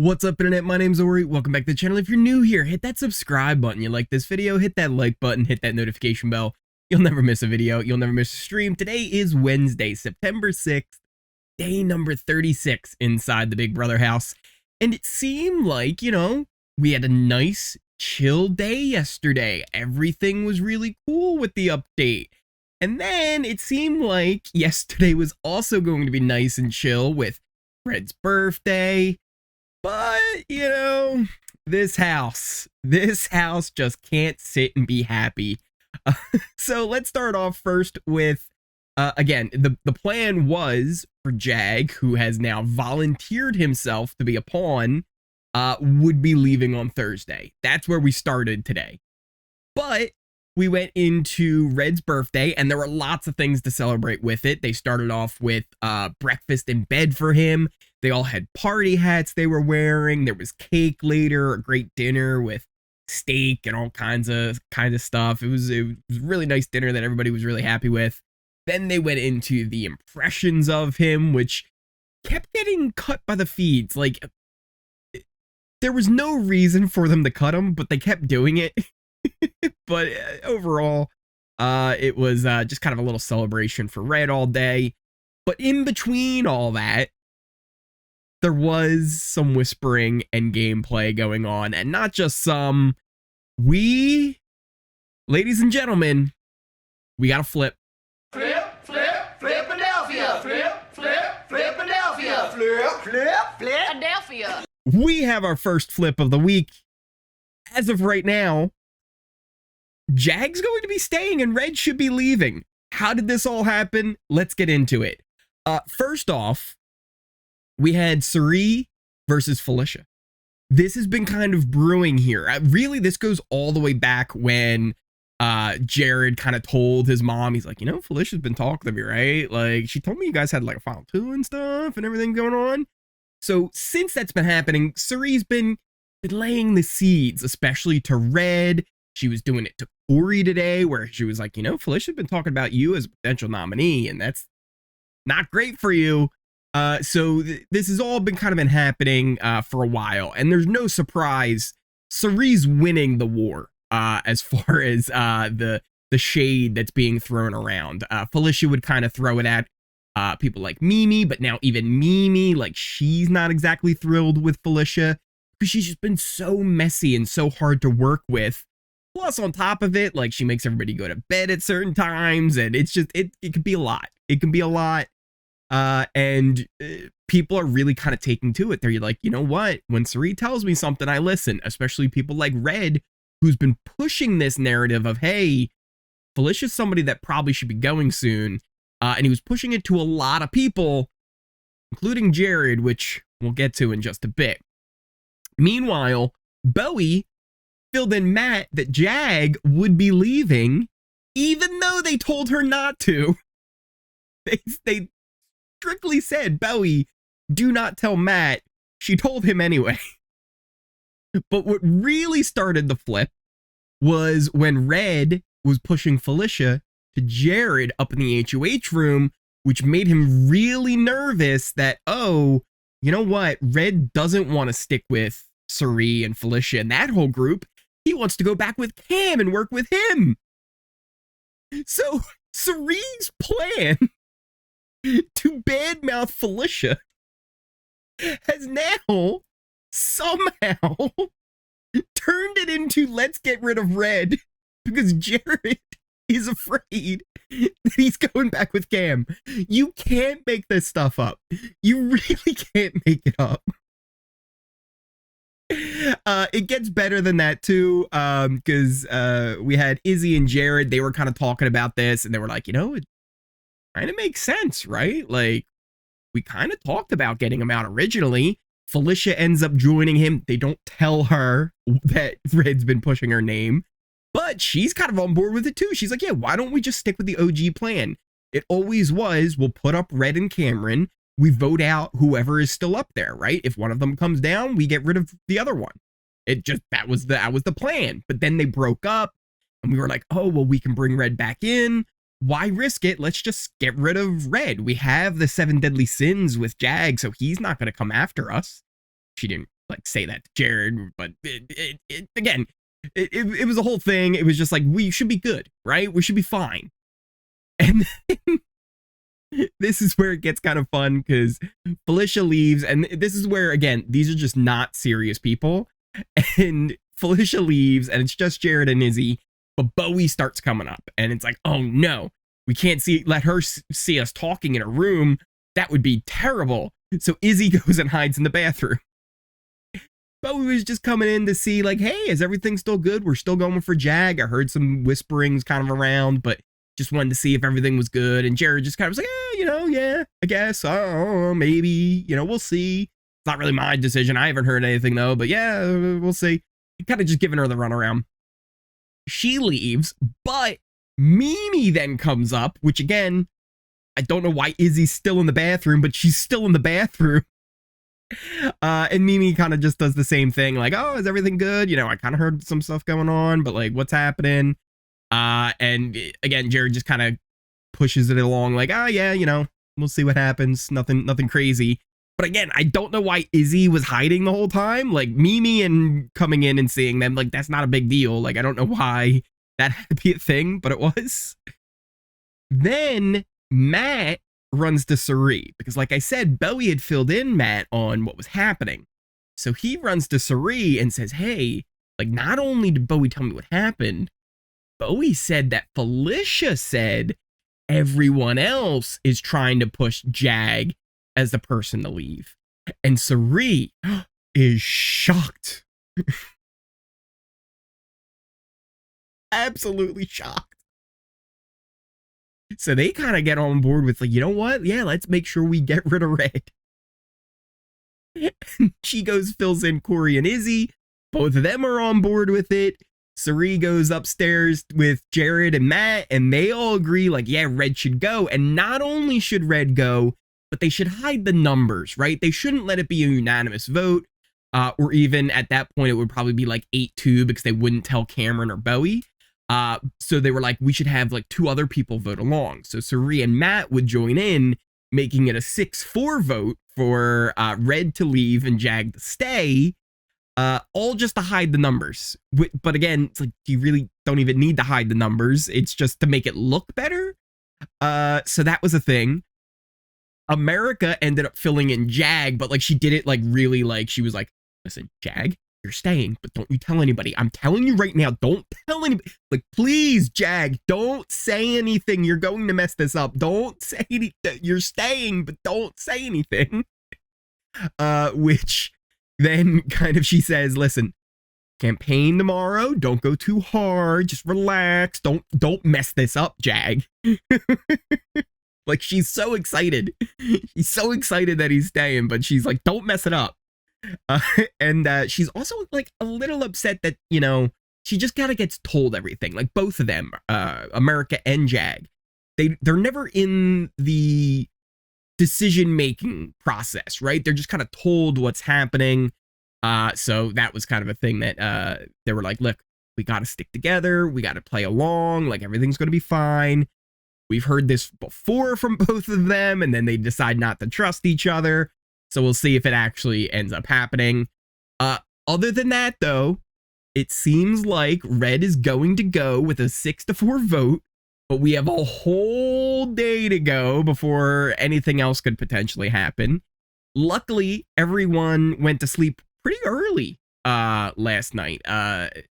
What's up, internet? My name's Ori. Welcome back to the channel. If you're new here, hit that subscribe button. You like this video, hit that like button, hit that notification bell. You'll never miss a video. You'll never miss a stream. Today is Wednesday, September 6th, day number 36 inside the Big Brother house. And it seemed like, we had a nice, chill day yesterday. Everything was really cool with the update. And then it seemed like yesterday was also going to be nice and chill with Red's birthday. But, this house just can't sit and be happy. So let's start off first with, again, the plan was for Jag, who has now volunteered himself to be a pawn, would be leaving on Thursday. That's where we started today. But we went into Red's birthday, and there were lots of things to celebrate with it. They started off with breakfast in bed for him. They all had party hats they were wearing. There was cake later, a great dinner with steak and all kinds of stuff. It was a really nice dinner that everybody was really happy with. Then they went into the impressions of him, which kept getting cut by the feeds. Like, there was no reason for them to cut him, but they kept doing it. But overall, it was just kind of a little celebration for Red all day. But in between all that, there was some whispering and gameplay going on, and not just some. Ladies and gentlemen, we got to flip. Flip, Philadelphia. Flip, Philadelphia. Flip, Philadelphia. We have our first flip of the week. As of right now, Jag's going to be staying and Red should be leaving. How did this all happen? Let's get into it. First off, we had Cirie versus Felicia. This has been kind of brewing here. Really, this goes all the way back when Jared kind of told his mom, he's like, Felicia's been talking to me, right? Like, she told me you guys had like a final two and stuff and everything going on. So since that's been happening, Cirie's been laying the seeds, especially to Red. She was doing it to Cory today, where she was like, Felicia's been talking about you as a potential nominee, and that's not great for you. So this has all been kind of been happening for a while, and there's no surprise. Cirie's winning the war as far as the shade that's being thrown around. Felicia would kind of throw it at people like Mimi, but now even Mimi, like, she's not exactly thrilled with Felicia because she's just been so messy and so hard to work with. Plus, on top of it, like, she makes everybody go to bed at certain times, and it's just, it can be a lot. It can be a lot. And people are really kind of taking to it. They're like, you know what? When Cirie tells me something, I listen, especially people like Red, who's been pushing this narrative of, hey, Felicia's somebody that probably should be going soon. And he was pushing it to a lot of people, including Jared, which we'll get to in just a bit. Meanwhile, Bowie filled in Matt that Jag would be leaving, even though they told her not to. They strictly said, Bowie, do not tell Matt. She told him anyway. But what really started the flip was when Red was pushing Felicia to Jared up in the HOH room, which made him really nervous that, oh, you know what? Red doesn't want to stick with Cirie and Felicia and that whole group. He wants to go back with Cam and work with him. So Cirie's plan to badmouth Felicia has now somehow turned it into let's get rid of Red because Jared is afraid that he's going back with Cam. You can't make this stuff up. You really can't make it up. It gets better than that too, because we had Izzy and Jared. They were kind of talking about this, and they were like, it kind of makes sense, right? Like, we kind of talked about getting him out originally. Felicia ends up joining him. They don't tell her that Red's been pushing her name, but she's kind of on board with it too. She's like, yeah, why don't we just stick with the OG plan? It always was, we'll put up Red and Cameron. We vote out whoever is still up there, right? If one of them comes down, we get rid of the other one. That was the plan. But then they broke up, and we were like, oh, well, we can bring Red back in. Why risk it? Let's just get rid of Red. We have the 7 deadly sins with Jag, so he's not going to come after us. She didn't like say that to Jared, but again, it was a whole thing. It was just like, we should be good, right? We should be fine. And then this is where it gets kind of fun because Felicia leaves, and this is where, again, these are just not serious people. And Felicia leaves, and it's just Jared and Izzy, but Bowie starts coming up, and it's like, oh no, we can't let her see us talking in a room. That would be terrible. So Izzy goes and hides in the bathroom. Bowie was just coming in to see, like, hey, is everything still good? We're still going for Jag. I heard some whisperings kind of around, but just wanted to see if everything was good. And Jared just kind of was like, yeah, I guess. Oh, maybe, we'll see. It's not really my decision. I haven't heard anything, though, but yeah, we'll see. Kind of just giving her the runaround. She leaves, but Mimi then comes up, which, again, I don't know why Izzy's still in the bathroom, but she's still in the bathroom. And Mimi kind of just does the same thing, like, oh, is everything good? I kind of heard some stuff going on, but, like, what's happening? And again, Jared just kind of pushes it along, like, oh yeah, we'll see what happens. Nothing crazy. But again, I don't know why Izzy was hiding the whole time. Like, Mimi and coming in and seeing them, like, that's not a big deal. Like, I don't know why that had to be a thing, but it was. Then Matt runs to Cirie because, like I said, Bowie had filled in Matt on what was happening. So he runs to Cirie and says, hey, like, not only did Bowie tell me what happened, Bowie said that Felicia said everyone else is trying to push Jag as the person to leave. And Cirie is shocked. Absolutely shocked. So they kind of get on board with, like, you know what? Yeah, let's make sure we get rid of Red. She goes, fills in Cory and Izzy. Both of them are on board with it. Cirie goes upstairs with Jared and Matt, and they all agree, like, yeah, Red should go. And not only should Red go, but they should hide the numbers, right? They shouldn't let it be a unanimous vote, or even at that point, it would probably be like 8-2 because they wouldn't tell Cameron or Bowie. So they were like, we should have like 2 other people vote along. So Cirie and Matt would join in, making it a 6-4 vote for Red to leave and Jag to stay. All just to hide the numbers. But again, it's like, you really don't even need to hide the numbers. It's just to make it look better. So that was a thing. America ended up filling in Jag, but like she did it like really, like she was like, listen, Jag, you're staying, but don't you tell anybody. I'm telling you right now, don't tell anybody. Like, please, Jag, don't say anything. You're going to mess this up. Don't say anything. You're staying, but don't say anything. Which then kind of she says, listen, campaign tomorrow. Don't go too hard. Just relax. Don't mess this up, Jag. Like, she's so excited. She's so excited that he's staying, but she's like, don't mess it up. And she's also like a little upset that, she just kind of gets told everything. Like, both of them, America and Jag, they're never in the decision-making process, right? They're just kind of told what's happening. So that was kind of a thing that they were like, look, we got to stick together. We got to play along. Like, everything's going to be fine. We've heard this before from both of them, and then they decide not to trust each other. So we'll see if it actually ends up happening. Other than that, though, it seems like Red is going to go with a 6-4 vote, but we have a whole day to go before anything else could potentially happen. Luckily, everyone went to sleep pretty early last night,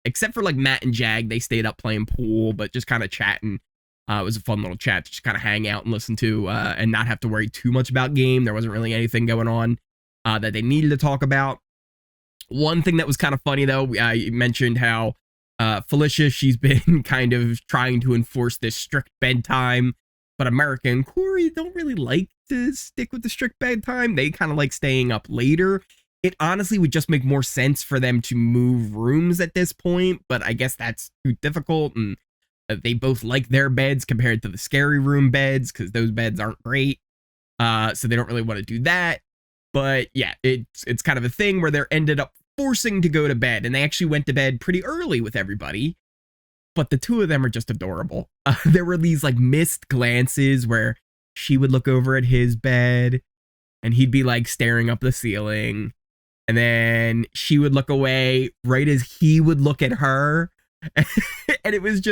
except for like Matt and Jag. They stayed up playing pool, but just kind of chatting. It was a fun little chat to just kind of hang out and listen to and not have to worry too much about game. There wasn't really anything going on that they needed to talk about. One thing that was kind of funny, though, I mentioned how Felicia, she's been kind of trying to enforce this strict bedtime, but America and Cory don't really like to stick with the strict bedtime. They kind of like staying up later. It honestly would just make more sense for them to move rooms at this point, but I guess that's too difficult, and they both like their beds compared to the scary room beds because those beds aren't great. So they don't really want to do that. But yeah, it's kind of a thing where they're ended up forcing to go to bed, and they actually went to bed pretty early with everybody. But the two of them are just adorable. There were these like missed glances where she would look over at his bed and he'd be like staring up the ceiling. And then she would look away right as he would look at her. And it was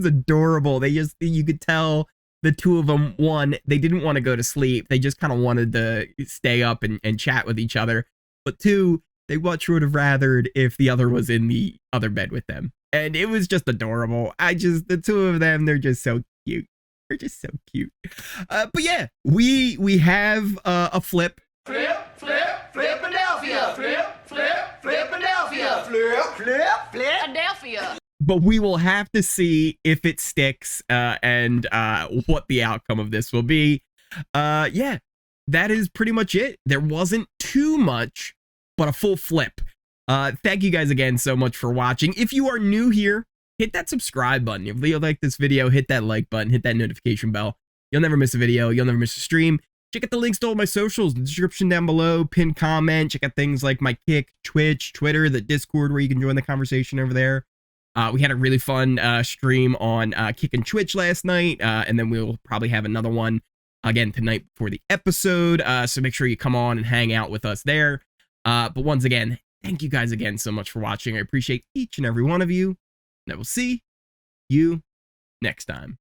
adorable. You could tell the two of them, one, they didn't want to go to sleep. They just kind of wanted to stay up and chat with each other. But two, they much would have rathered if the other was in the other bed with them. And it was just adorable. The two of them, they're just so cute. They're just so cute. But yeah, we have a flip. Flip, Philadelphia. Flip, Philadelphia. Flip, Philadelphia. But we will have to see if it sticks and what the outcome of this will be. Yeah, that is pretty much it. There wasn't too much, but a full flip. Thank you guys again so much for watching. If you are new here, hit that subscribe button. If you like this video, hit that like button, hit that notification bell. You'll never miss a video. You'll never miss a stream. Check out the links to all my socials in the description down below. Pin comment. Check out things like my Kick, Twitch, Twitter, the Discord where you can join the conversation over there. We had a really fun stream on Kick and Twitch last night, and then we'll probably have another one again tonight before the episode. So make sure you come on and hang out with us there. But once again, thank you guys again so much for watching. I appreciate each and every one of you, and I will see you next time.